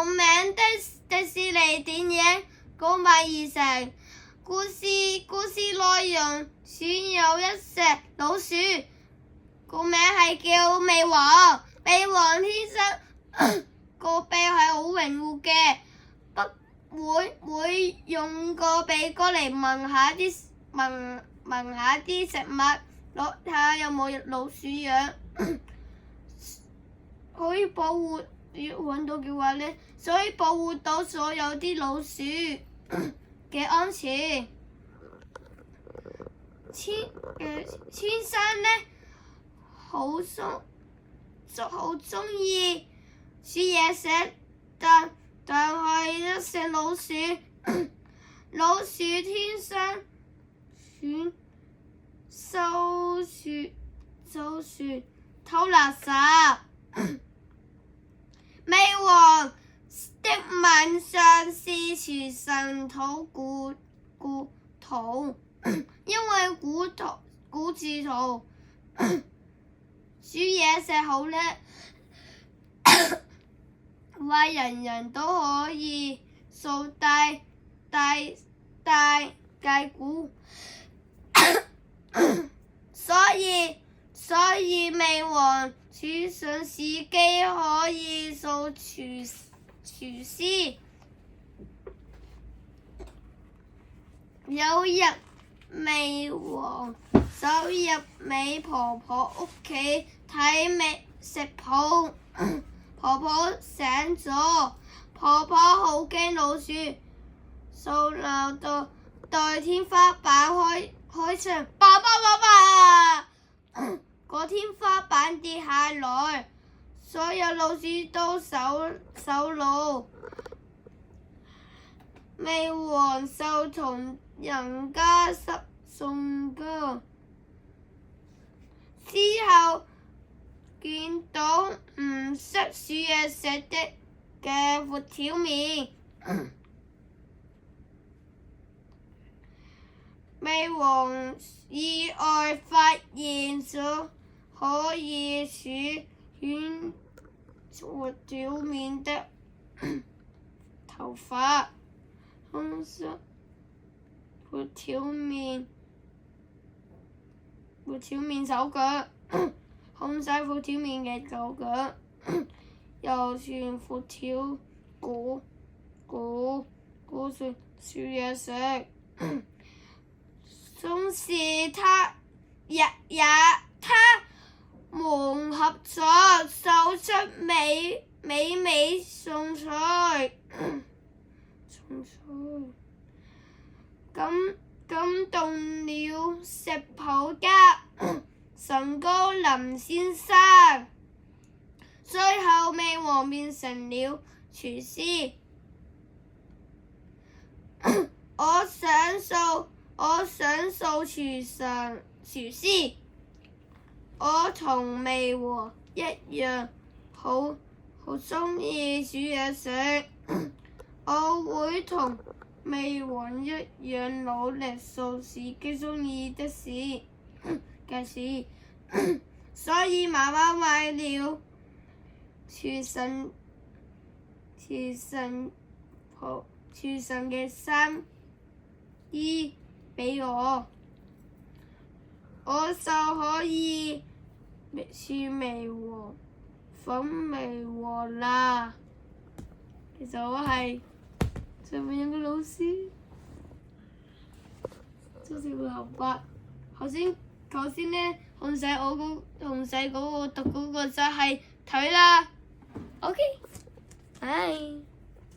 名的迪士尼電影購買而成。故事內容選有一隻老鼠，個名係叫美王。美王天生個鼻係好榮護嘅，不會用個鼻哥嚟聞下啲食物，睇下有冇老鼠藥，可以保護。要揾到嘅話呢，所以保護到所有啲老鼠嘅安全。天生呢好鍾意煮嘢食，但係一隻老鼠，老鼠天生就偷垃圾。美王的紋上是廚神土因為古字圖煮嘢食好叻，話人人都可以掃大鼓，所以美王廚神司機可以做廚師。有日美王走入美婆婆屋企睇食譜，婆婆醒咗，婆婆好驚老鼠，就鬧到對天花板開槍，爸爸！個天花板跌下來，所有老鼠都走路。美王就同人家送歌，之後見到唔識煮嘢食嘅闊條面，美王意外發現咗可以煮闊條面的頭髮，紅色闊條面手腳，紅色闊條面嘅手腳，又算闊條鼓算煮嘢食。同時他融合咗手出美味餸菜，感動了食譜家陳高林先生。最後美王變成了廚師。我想做廚師。我同美王一樣好鍾意煮嘢食。我會同美王一樣努力做自己鍾意嘅事，所以媽媽買了廚神嘅衫衣俾我，我就可以似美王粉美王啦。其實我係上面有個老師，做小朋友啩。頭先呢，紅仔嗰個讀嗰個就係腿啦。OK，拜。